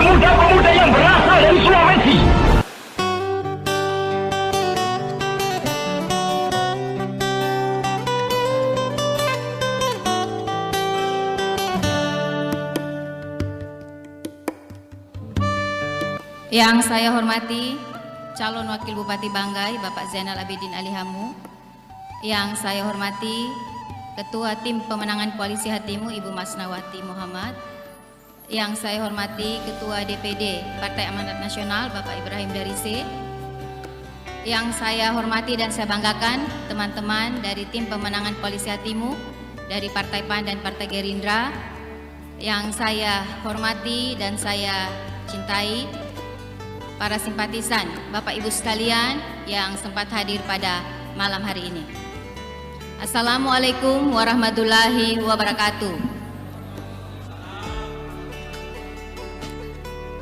pemuda-pemuda yang berasal dari Sulawesi. Yang saya hormati calon Wakil Bupati Banggai Bapak Zainal Abidin Ali Hamu. Yang saya hormati Ketua Tim Pemenangan Koalisi Hatimu Ibu Masnawati Muhammad. Yang saya hormati Ketua DPD Partai Amanat Nasional Bapak Ibrahim Darise. Yang saya hormati dan saya banggakan teman-teman dari Tim Pemenangan Koalisi Hatimu dari Partai PAN dan Partai Gerindra. Yang saya hormati dan saya cintai para simpatisan Bapak Ibu sekalian yang sempat hadir pada malam hari ini. Assalamualaikum warahmatullahi wabarakatuh.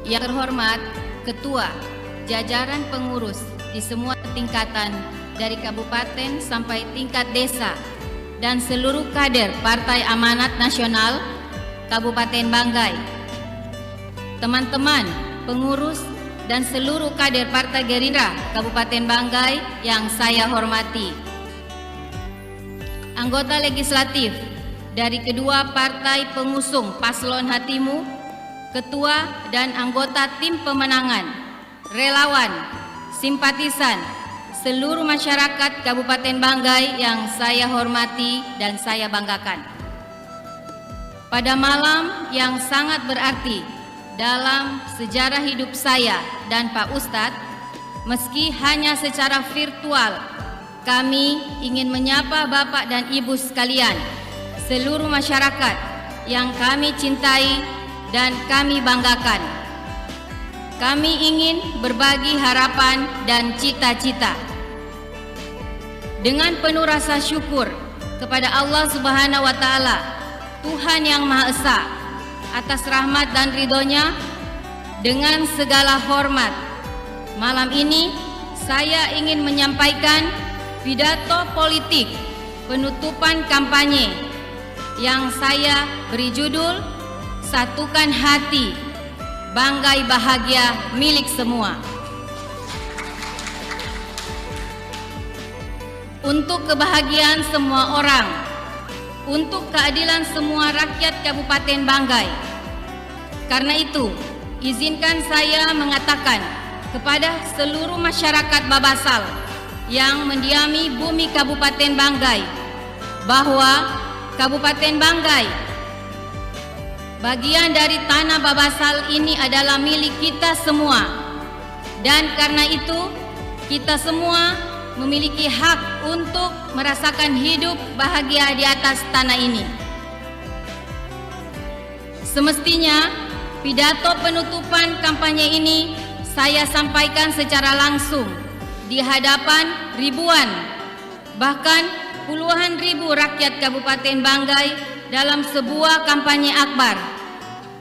Yang terhormat Ketua, jajaran pengurus di semua tingkatan dari kabupaten sampai tingkat desa dan seluruh kader Partai Amanat Nasional Kabupaten Banggai, teman-teman pengurus dan seluruh kader Partai Gerindra Kabupaten Banggai yang saya hormati, anggota legislatif dari kedua partai pengusung paslon Hatimu, ketua dan anggota tim pemenangan, relawan, simpatisan, seluruh masyarakat Kabupaten Banggai yang saya hormati dan saya banggakan. Pada malam yang sangat berarti dalam sejarah hidup saya dan Pak Ustadz, meski hanya secara virtual, kami ingin menyapa Bapak dan Ibu sekalian, seluruh masyarakat yang kami cintai dan kami banggakan. Kami ingin berbagi harapan dan cita-cita. Dengan penuh rasa syukur kepada Allah Subhanahu wa Ta'ala, Tuhan yang Maha Esa, atas rahmat dan ridhonya, dengan segala hormat, malam ini saya ingin menyampaikan pidato politik penutupan kampanye yang saya beri judul Satukan Hati, Banggai Bahagia Milik Semua. Untuk kebahagiaan semua orang, untuk keadilan semua rakyat Kabupaten Banggai. Karena itu, izinkan saya mengatakan kepada seluruh masyarakat Babasal yang mendiami bumi Kabupaten Banggai bahwa Kabupaten Banggai, bagian dari tanah Babasal ini adalah milik kita semua. Dan karena itu, kita semua memiliki hak untuk merasakan hidup bahagia di atas tanah ini. Semestinya, pidato penutupan kampanye ini saya sampaikan secara langsung di hadapan ribuan, bahkan puluhan ribu rakyat Kabupaten Banggai dalam sebuah kampanye akbar.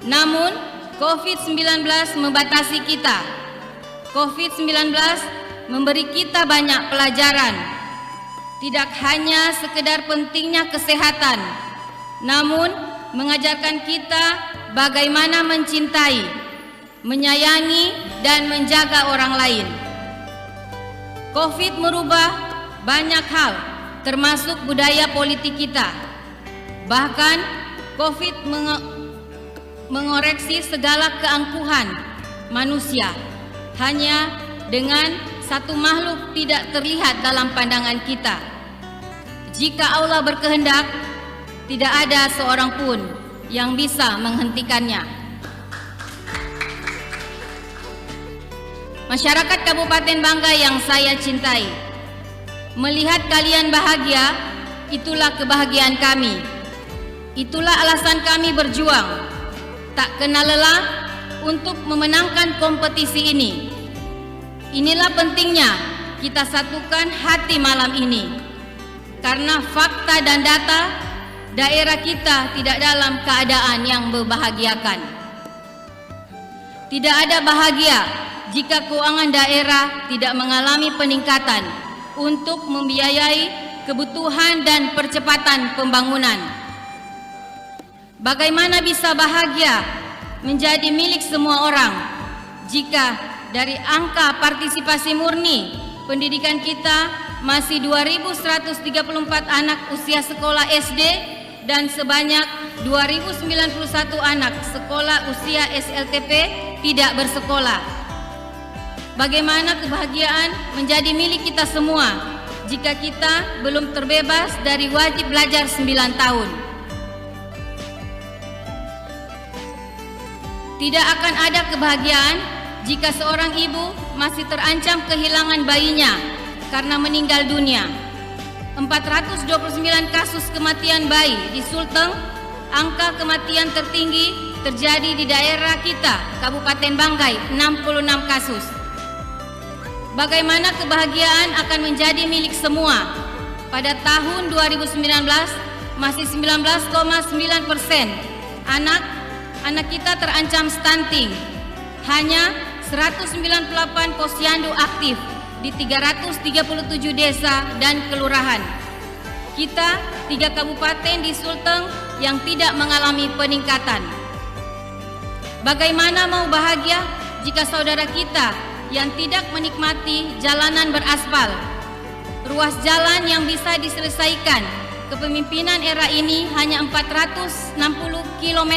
Namun, COVID-19 membatasi kita. COVID-19 memberi kita banyak pelajaran, tidak hanya sekedar pentingnya kesehatan, namun mengajarkan kita bagaimana mencintai, menyayangi, dan menjaga orang lain. COVID merubah banyak hal, termasuk budaya politik kita. Bahkan COVID mengoreksi segala keangkuhan manusia hanya dengan satu makhluk tidak terlihat dalam pandangan kita. Jika Allah berkehendak, tidak ada seorang pun yang bisa menghentikannya. Masyarakat Kabupaten Banggai yang saya cintai, melihat kalian bahagia, itulah kebahagiaan kami. Itulah alasan kami berjuang, tak kenal lelah untuk memenangkan kompetisi ini. Inilah pentingnya kita satukan hati malam ini, karena fakta dan data daerah kita tidak dalam keadaan yang membahagiakan. Tidak ada bahagia jika keuangan daerah tidak mengalami peningkatan untuk membiayai kebutuhan dan percepatan pembangunan. Bagaimana bisa bahagia menjadi milik semua orang jika dari angka partisipasi murni pendidikan kita masih 2.134 anak usia sekolah SD dan sebanyak 2.091 anak sekolah usia SLTP tidak bersekolah. Bagaimana kebahagiaan menjadi milik kita semua jika kita belum terbebas dari wajib belajar 9 tahun. Tidak akan ada kebahagiaan jika seorang ibu masih terancam kehilangan bayinya karena meninggal dunia. 429 kasus kematian bayi di Sulteng, angka kematian tertinggi terjadi di daerah kita, Kabupaten Banggai, 66 kasus. Bagaimana kebahagiaan akan menjadi milik semua? Pada tahun 2019 masih 19,9% anak kita terancam stunting. Hanya 198 posyandu aktif di 337 desa dan kelurahan. Kita 3 kabupaten di Sulteng yang tidak mengalami peningkatan. Bagaimana mau bahagia jika saudara kita yang tidak menikmati jalanan beraspal, ruas jalan yang bisa diselesaikan kepemimpinan era ini hanya 460 km.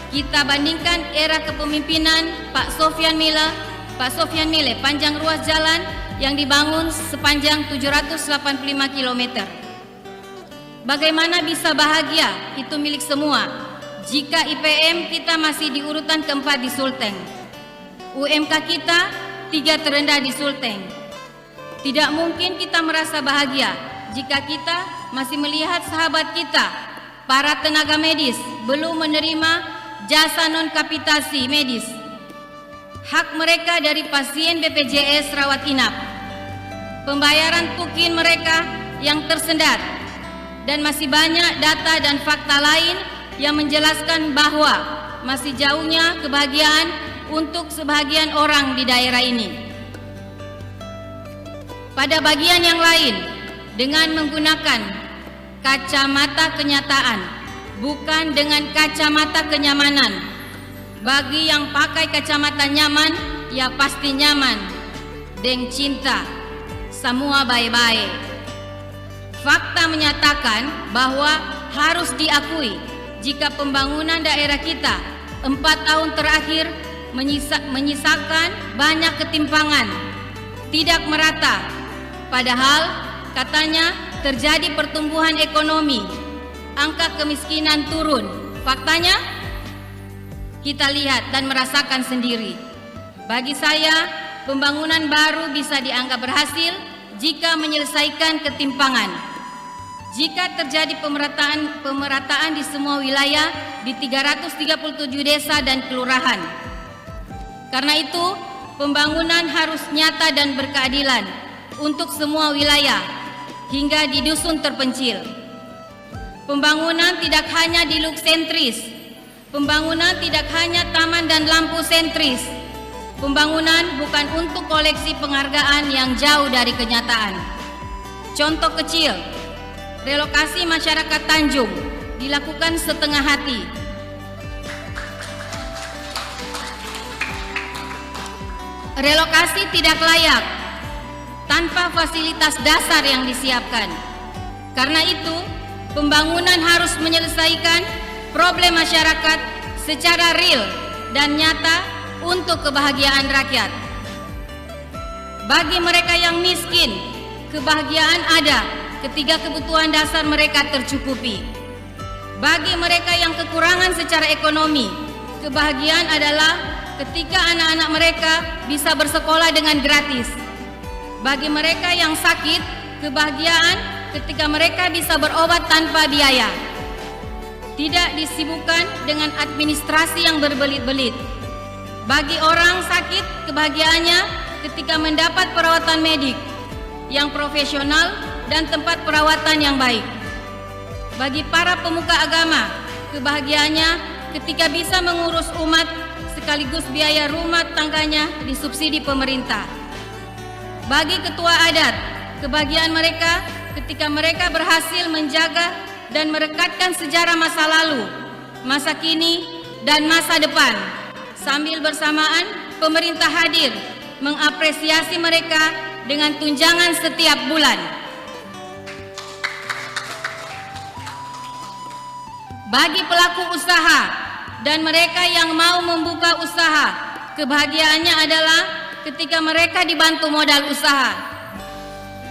Kita bandingkan era kepemimpinan Pak Sofyan Mile, panjang ruas jalan yang dibangun sepanjang 785 km. Bagaimana bisa bahagia? Itu milik semua jika IPM kita masih di urutan keempat di Sulteng. UMK kita 3 terendah di Sulteng. Tidak mungkin kita merasa bahagia jika kita masih melihat sahabat kita, para tenaga medis, belum menerima jasa non-kapitasi medis, hak mereka dari pasien BPJS rawat inap, pembayaran tukin mereka yang tersendat, dan masih banyak data dan fakta lain yang menjelaskan bahwa masih jauhnya kebahagiaan untuk sebagian orang di daerah ini. Pada bagian yang lain, dengan menggunakan kacamata kenyataan, bukan dengan kacamata kenyamanan. Bagi yang pakai kacamata nyaman, ya pasti nyaman. Deng cinta, semua baik-baik. Fakta menyatakan bahwa harus diakui jika pembangunan daerah kita 4 tahun terakhir menyisakan banyak ketimpangan, tidak merata. Padahal katanya terjadi pertumbuhan ekonomi, angka kemiskinan turun. Faktanya kita lihat dan merasakan sendiri. Bagi saya, pembangunan baru bisa dianggap berhasil jika menyelesaikan ketimpangan. Jika terjadi pemerataan di semua wilayah di 337 desa dan kelurahan. Karena itu, pembangunan harus nyata dan berkeadilan untuk semua wilayah hingga di dusun terpencil. Pembangunan tidak hanya di look sentris. Pembangunan tidak hanya taman dan lampu sentris. Pembangunan bukan untuk koleksi penghargaan yang jauh dari kenyataan. Contoh kecil, relokasi masyarakat Tanjung dilakukan setengah hati. Relokasi tidak layak tanpa fasilitas dasar yang disiapkan. Karena itu, pembangunan harus menyelesaikan problem masyarakat secara real dan nyata untuk kebahagiaan rakyat. Bagi mereka yang miskin, kebahagiaan ada ketika kebutuhan dasar mereka tercukupi. Bagi mereka yang kekurangan secara ekonomi, kebahagiaan adalah ketika anak-anak mereka bisa bersekolah dengan gratis. Bagi mereka yang sakit, kebahagiaan ketika mereka bisa berobat tanpa biaya. Tidak disibukkan dengan administrasi yang berbelit-belit. Bagi orang sakit, kebahagiaannya ketika mendapat perawatan medik yang profesional dan tempat perawatan yang baik. Bagi para pemuka agama, kebahagiaannya ketika bisa mengurus umat sekaligus biaya rumah tangganya disubsidi pemerintah. Bagi ketua adat, kebahagiaan mereka ketika mereka berhasil menjaga dan merekatkan sejarah masa lalu, masa kini, dan masa depan. Sambil bersamaan, pemerintah hadir mengapresiasi mereka dengan tunjangan setiap bulan. Bagi pelaku usaha dan mereka yang mau membuka usaha, kebahagiaannya adalah ketika mereka dibantu modal usaha.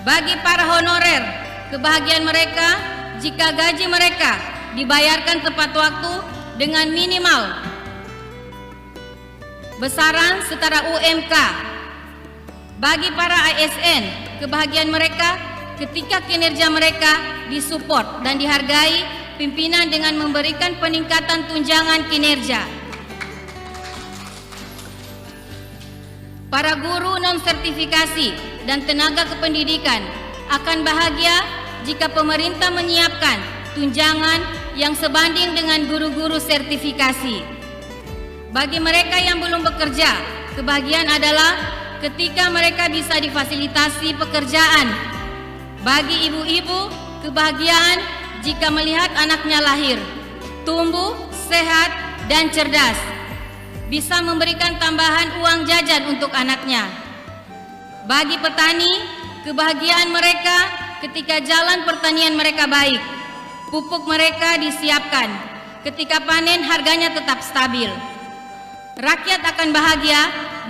Bagi para honorer, kebahagiaan mereka jika gaji mereka dibayarkan tepat waktu dengan minimal besaran setara UMK. Bagi para ASN, kebahagiaan mereka ketika kinerja mereka disupport dan dihargai pimpinan dengan memberikan peningkatan tunjangan kinerja. Para guru non-sertifikasi dan tenaga kependidikan akan bahagia jika pemerintah menyiapkan tunjangan yang sebanding dengan guru-guru sertifikasi. Bagi mereka yang belum bekerja, kebahagiaan adalah ketika mereka bisa difasilitasi pekerjaan. Bagi ibu-ibu, kebahagiaan jika melihat anaknya lahir, tumbuh, sehat, dan cerdas, bisa memberikan tambahan uang jajan untuk anaknya. Bagi petani, kebahagiaan mereka ketika jalan pertanian mereka baik, pupuk mereka disiapkan, ketika panen harganya tetap stabil. Rakyat akan bahagia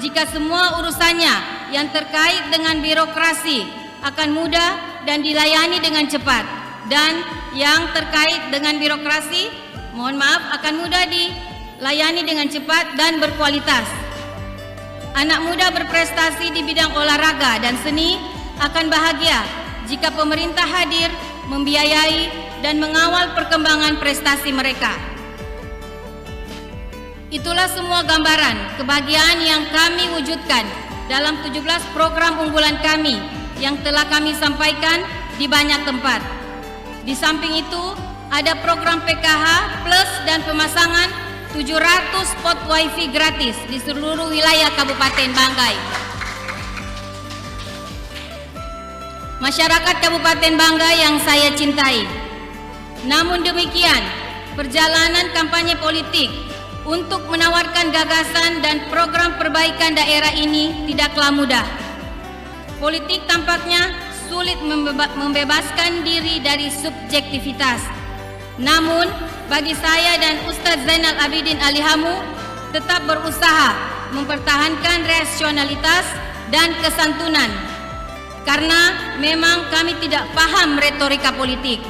jika semua urusannya yang terkait dengan birokrasi akan mudah dan dilayani dengan cepat. Dan yang terkait dengan birokrasi, mohon maaf, akan mudah dilayani dengan cepat dan berkualitas. Anak muda berprestasi di bidang olahraga dan seni akan bahagia jika pemerintah hadir membiayai dan mengawal perkembangan prestasi mereka. Itulah semua gambaran kebahagiaan yang kami wujudkan dalam 17 program unggulan kami yang telah kami sampaikan di banyak tempat. Di samping itu, ada program PKH Plus dan pemasangan 700 spot wifi gratis di seluruh wilayah Kabupaten Banggai. Masyarakat Kabupaten Banggai yang saya cintai, namun demikian, perjalanan kampanye politik untuk menawarkan gagasan dan program perbaikan daerah ini tidaklah mudah. Politik tampaknya sulit membebaskan diri dari subjektivitas. Namun, bagi saya dan Ustadz Zainal Abidin Alihamu tetap berusaha mempertahankan rasionalitas dan kesantunan. Karena memang kami tidak paham retorika politik.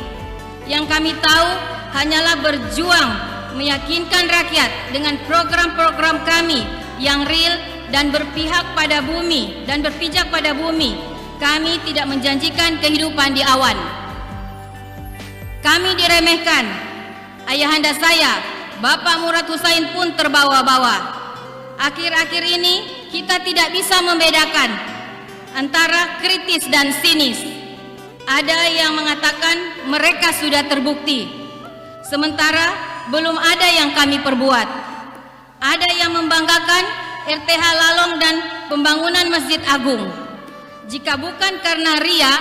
Yang kami tahu hanyalah berjuang meyakinkan rakyat dengan program-program kami yang real dan berpihak pada bumi dan berpijak pada bumi. Kami tidak menjanjikan kehidupan di awan. Kami diremehkan. Ayahanda saya, Bapak Murad Husain pun terbawa-bawa. Akhir-akhir ini kita tidak bisa membedakan antara kritis dan sinis. Ada yang mengatakan mereka sudah terbukti, sementara belum ada yang kami perbuat. Ada yang membanggakan RTH Lalong dan pembangunan Masjid Agung. Jika bukan karena ria,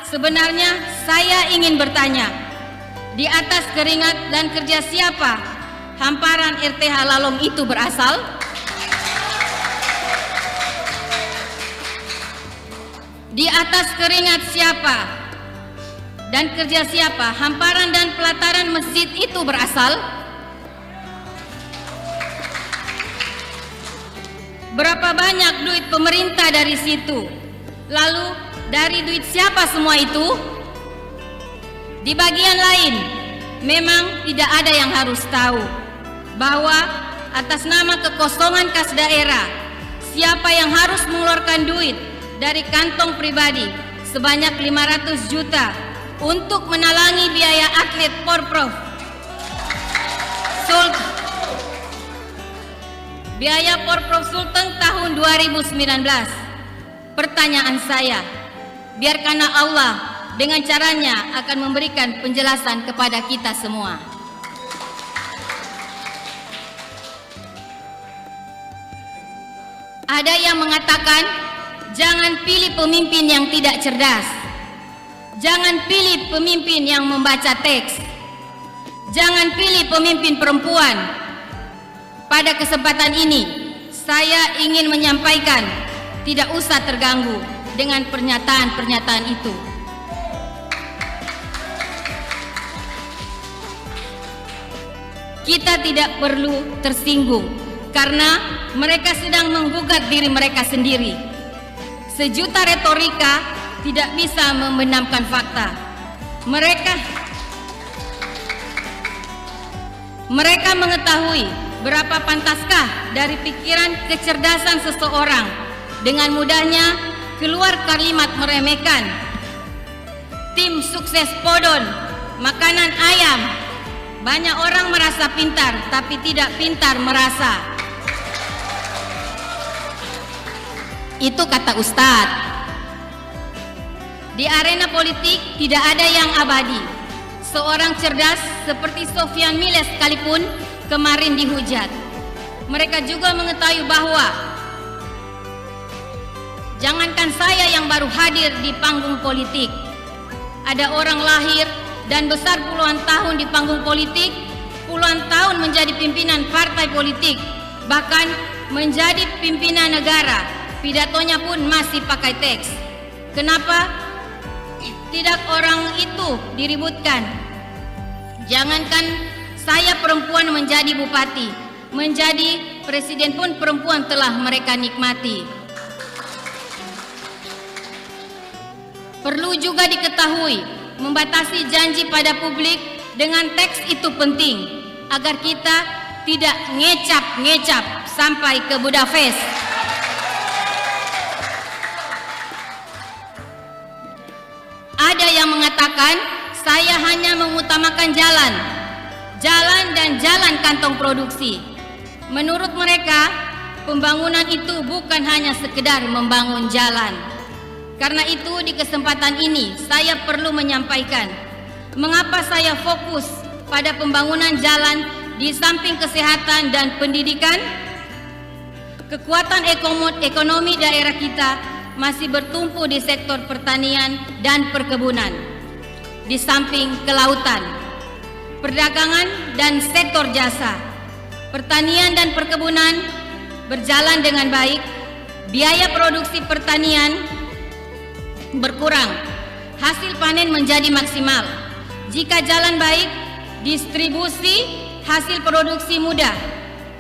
sebenarnya saya ingin bertanya, di atas keringat dan kerja siapa hamparan RTH Lalong itu berasal? Di atas keringat siapa dan kerja siapa hamparan dan pelataran masjid itu berasal? Berapa banyak duit pemerintah dari situ? Lalu dari duit siapa semua itu? Di bagian lain, memang tidak ada yang harus tahu bahwa atas nama kekosongan kas daerah, siapa yang harus mengeluarkan duit dari kantong pribadi sebanyak 500 juta untuk menalangi biaya atlet Porprov Sulteng. Biaya Porprov Sulteng tahun 2019. Pertanyaan saya, biarkanlah Allah dengan caranya akan memberikan penjelasan kepada kita semua. Ada yang mengatakan, jangan pilih pemimpin yang tidak cerdas. Jangan pilih pemimpin yang membaca teks. Jangan pilih pemimpin perempuan. pada kesempatan ini saya ingin menyampaikan tidak usah terganggu dengan pernyataan-pernyataan itu. Kita tidak perlu tersinggung karena mereka sedang menggugat diri mereka sendiri. Sejuta retorika tidak bisa membenamkan fakta. Mereka mengetahui berapa pantaskah dari pikiran kecerdasan seseorang dengan mudahnya keluar kalimat meremehkan. Tim sukses Podon, makanan ayam. Banyak orang merasa pintar, tapi tidak pintar merasa. Itu kata Ustadz. Di arena politik tidak ada yang abadi. Seorang cerdas seperti Sofyan Miles sekalipun kemarin dihujat. Mereka juga mengetahui bahwa jangankan saya yang baru hadir di panggung politik, ada orang lahir dan besar puluhan tahun di panggung politik, puluhan tahun menjadi pimpinan partai politik, bahkan menjadi pimpinan negara. Pidatonya pun masih pakai teks. Kenapa tidak orang itu diributkan? Jangankan saya perempuan menjadi bupati, menjadi presiden pun perempuan telah mereka nikmati. Perlu juga diketahui, membatasi janji pada publik dengan teks itu penting agar kita tidak ngecap-ngecap sampai ke Budapest. Ada yang mengatakan saya hanya mengutamakan jalan dan jalan kantong produksi. Menurut mereka, pembangunan itu bukan hanya sekedar membangun jalan. Karena itu di kesempatan ini saya perlu menyampaikan mengapa saya fokus pada pembangunan jalan di samping kesehatan dan pendidikan. Kekuatan ekonomi daerah kita masih bertumpu di sektor pertanian dan perkebunan, di samping kelautan, perdagangan dan sektor jasa. Pertanian dan perkebunan berjalan dengan baik, biaya produksi pertanian berkurang, hasil panen menjadi maksimal. Jika jalan baik, distribusi hasil produksi mudah,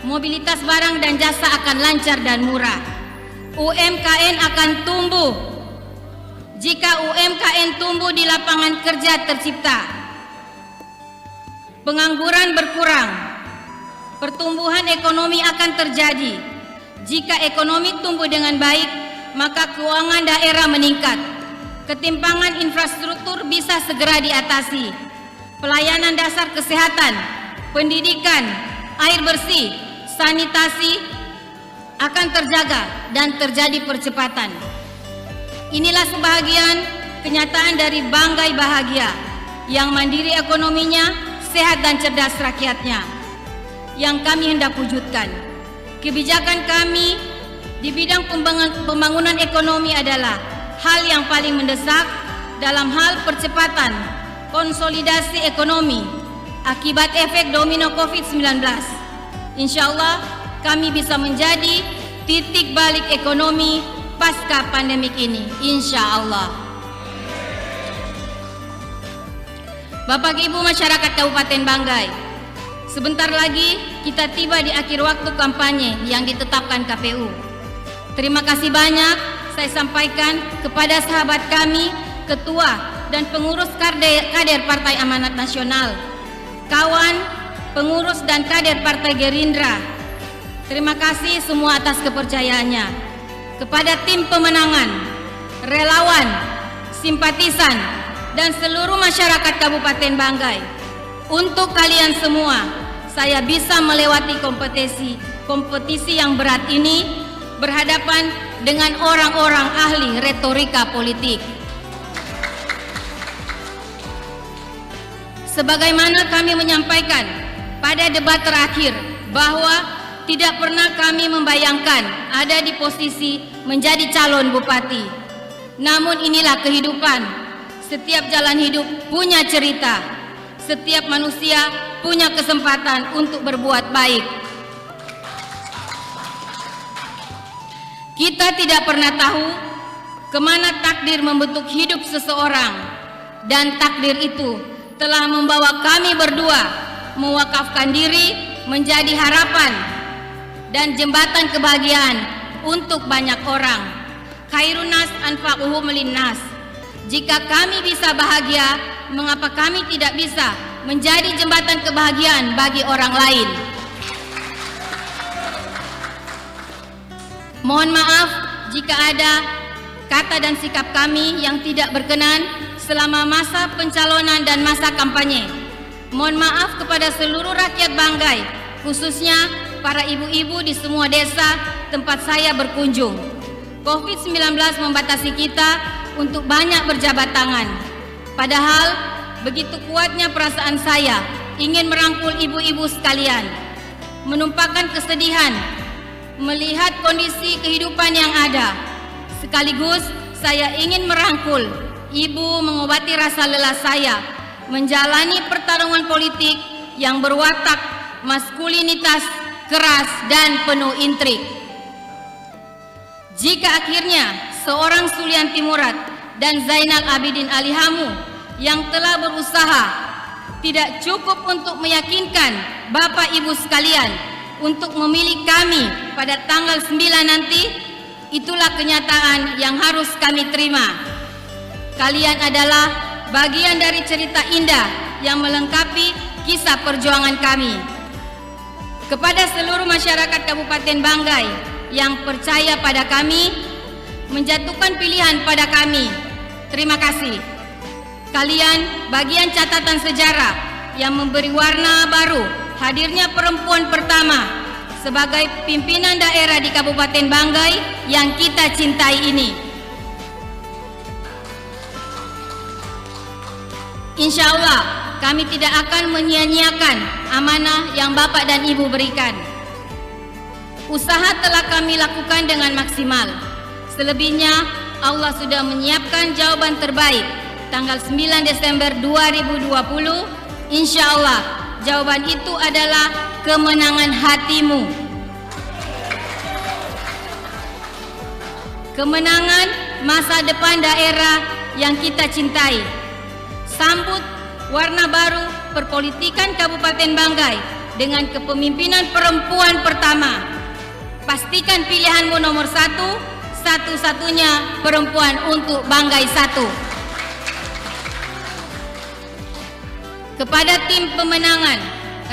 mobilitas barang dan jasa akan lancar dan murah. UMKM akan tumbuh. Jika UMKM tumbuh, di lapangan kerja tercipta, pengangguran berkurang, pertumbuhan ekonomi akan terjadi. Jika ekonomi tumbuh dengan baik, maka keuangan daerah meningkat. Ketimpangan infrastruktur bisa segera diatasi. Pelayanan dasar kesehatan, pendidikan, air bersih, sanitasi akan terjaga dan terjadi percepatan. Inilah sebahagian kenyataan dari Banggai Bahagia yang mandiri ekonominya, sehat dan cerdas rakyatnya, yang kami hendak wujudkan. Kebijakan kami di bidang pembangunan ekonomi adalah hal yang paling mendesak dalam hal percepatan konsolidasi ekonomi akibat efek domino COVID-19. Insyaallah kami bisa menjadi titik balik ekonomi pasca pandemik ini, insyaallah. Bapak Ibu masyarakat Kabupaten Banggai, sebentar lagi kita tiba di akhir waktu kampanye yang ditetapkan KPU. Terima kasih banyak saya sampaikan kepada sahabat kami, ketua dan pengurus kader Partai Amanat Nasional, kawan, pengurus dan kader Partai Gerindra. Terima kasih semua atas kepercayaannya. Kepada tim pemenangan, relawan, simpatisan, dan seluruh masyarakat Kabupaten Banggai. Untuk kalian semua, saya bisa melewati kompetisi yang berat ini berhadapan dengan orang-orang ahli retorika politik. Sebagaimana kami menyampaikan pada debat terakhir bahwa tidak pernah kami membayangkan ada di posisi menjadi calon bupati. Namun inilah kehidupan. Setiap jalan hidup punya cerita. Setiap manusia punya kesempatan untuk berbuat baik. Kita tidak pernah tahu kemana takdir membentuk hidup seseorang, dan takdir itu telah membawa kami berdua mewakafkan diri menjadi harapan dan jembatan kebahagiaan untuk banyak orang. Khairun nas anfa'uhum linnas. Jika kami bisa bahagia, mengapa kami tidak bisa menjadi jembatan kebahagiaan bagi orang lain? Mohon maaf jika ada kata dan sikap kami yang tidak berkenan selama masa pencalonan dan masa kampanye. Mohon maaf kepada seluruh rakyat Banggai, khususnya para ibu-ibu di semua desa tempat saya berkunjung. COVID-19 membatasi kita untuk banyak berjabat tangan. Padahal begitu kuatnya perasaan saya ingin merangkul ibu-ibu sekalian, menumpahkan kesedihan melihat kondisi kehidupan yang ada. Sekaligus saya ingin merangkul ibu mengobati rasa lelah saya menjalani pertarungan politik yang berwatak maskulinitas keras dan penuh intrik. Jika akhirnya seorang Sulianti Murad dan Zainal Abidin Ali Hamu yang telah berusaha tidak cukup untuk meyakinkan Bapak Ibu sekalian untuk memilih kami pada tanggal 9 nanti, itulah kenyataan yang harus kami terima. Kalian adalah bagian dari cerita indah yang melengkapi kisah perjuangan kami. Kepada seluruh masyarakat Kabupaten Banggai yang percaya pada kami, menjatuhkan pilihan pada kami, terima kasih. Kalian bagian catatan sejarah yang memberi warna baru hadirnya perempuan pertama sebagai pimpinan daerah di Kabupaten Banggai yang kita cintai ini. Insya Allah kami tidak akan menyia-nyiakan amanah yang Bapak dan Ibu berikan. Usaha telah kami lakukan dengan maksimal. Selebihnya Allah sudah menyiapkan jawaban terbaik. Tanggal 9 Desember 2020, insya Allah jawaban itu adalah kemenangan hatimu. Kemenangan masa depan daerah yang kita cintai. Sambut warna baru perpolitikan Kabupaten Banggai dengan kepemimpinan perempuan pertama. Pastikan pilihanmu nomor 1, satu-satunya perempuan untuk Banggai 1. Kepada tim pemenangan,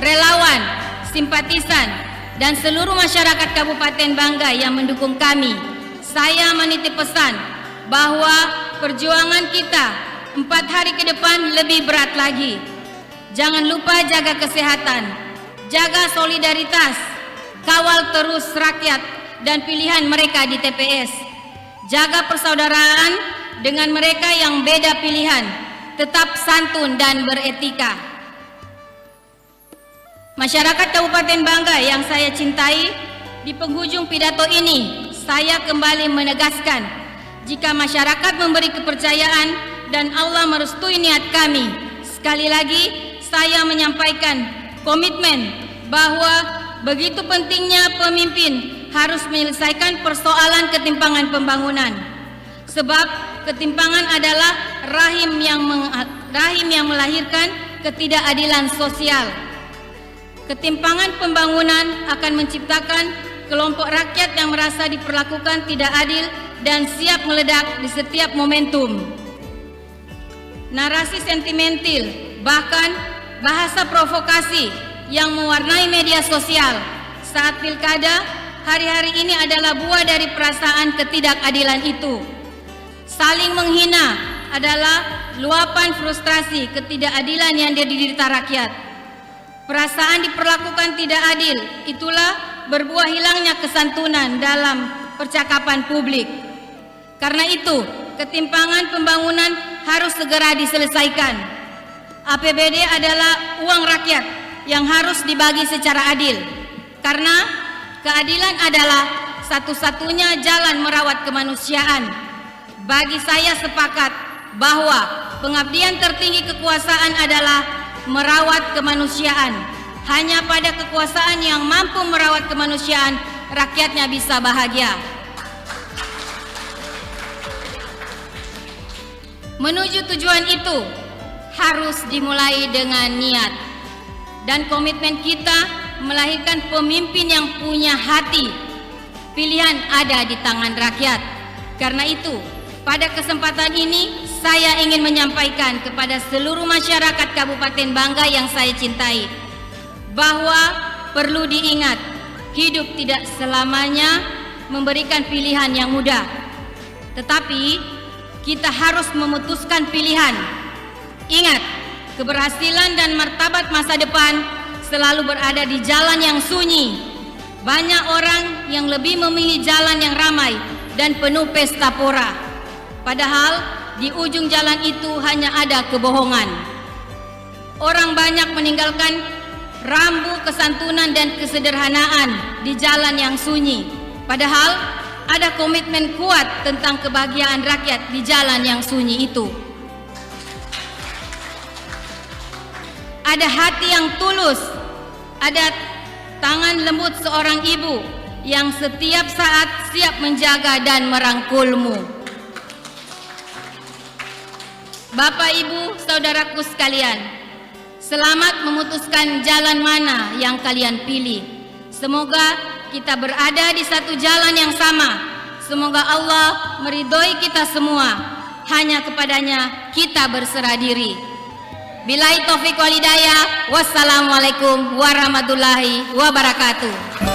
relawan, simpatisan, dan seluruh masyarakat Kabupaten Banggai yang mendukung kami, saya menitip pesan bahwa perjuangan kita 4 hari ke depan lebih berat lagi. Jangan lupa jaga kesehatan, jaga solidaritas, kawal terus rakyat dan pilihan mereka di TPS. Jaga persaudaraan dengan mereka yang beda pilihan. Tetap santun dan beretika. Masyarakat Kabupaten Banggai yang saya cintai, di penghujung pidato ini saya kembali menegaskan, jika masyarakat memberi kepercayaan dan Allah merestui niat kami, sekali lagi saya menyampaikan komitmen bahwa begitu pentingnya pemimpin harus menyelesaikan persoalan ketimpangan pembangunan. Sebab ketimpangan adalah rahim yang melahirkan ketidakadilan sosial. Ketimpangan pembangunan akan menciptakan kelompok rakyat yang merasa diperlakukan tidak adil dan siap meledak di setiap momentum. Narasi sentimental, bahkan bahasa provokasi yang mewarnai media sosial saat pilkada hari-hari ini adalah buah dari perasaan ketidakadilan itu. Saling menghina adalah luapan frustrasi ketidakadilan yang diderita rakyat. Perasaan diperlakukan tidak adil, itulah berbuah hilangnya kesantunan dalam percakapan publik. Karena itu, ketimpangan pembangunan harus segera diselesaikan. APBD adalah uang rakyat yang harus dibagi secara adil. Karena keadilan adalah satu-satunya jalan merawat kemanusiaan. Bagi saya sepakat bahwa pengabdian tertinggi kekuasaan adalah merawat kemanusiaan. Hanya pada kekuasaan yang mampu merawat kemanusiaan, rakyatnya bisa bahagia. Menuju tujuan itu harus dimulai dengan niat dan komitmen kita melahirkan pemimpin yang punya hati. Pilihan ada di tangan rakyat. Karena itu, pada kesempatan ini saya ingin menyampaikan kepada seluruh masyarakat Kabupaten Banggai yang saya cintai bahwa perlu diingat, hidup tidak selamanya memberikan pilihan yang mudah. Tetapi kita harus memutuskan pilihan. Ingat, keberhasilan dan martabat masa depan selalu berada di jalan yang sunyi. Banyak orang yang lebih memilih jalan yang ramai dan penuh pesta pora. Padahal di ujung jalan itu hanya ada kebohongan. Orang banyak meninggalkan rambu kesantunan dan kesederhanaan di jalan yang sunyi. Padahal ada komitmen kuat tentang kebahagiaan rakyat di jalan yang sunyi itu. Ada hati yang tulus, ada tangan lembut seorang ibu yang setiap saat siap menjaga dan merangkulmu. Bapak, Ibu, saudaraku sekalian, selamat memutuskan jalan mana yang kalian pilih. Semoga kita berada di satu jalan yang sama. Semoga Allah meridhoi kita semua. Hanya kepadanya kita berserah diri. Billahi taufiq wal hidayah. Wassalamualaikum warahmatullahi wabarakatuh.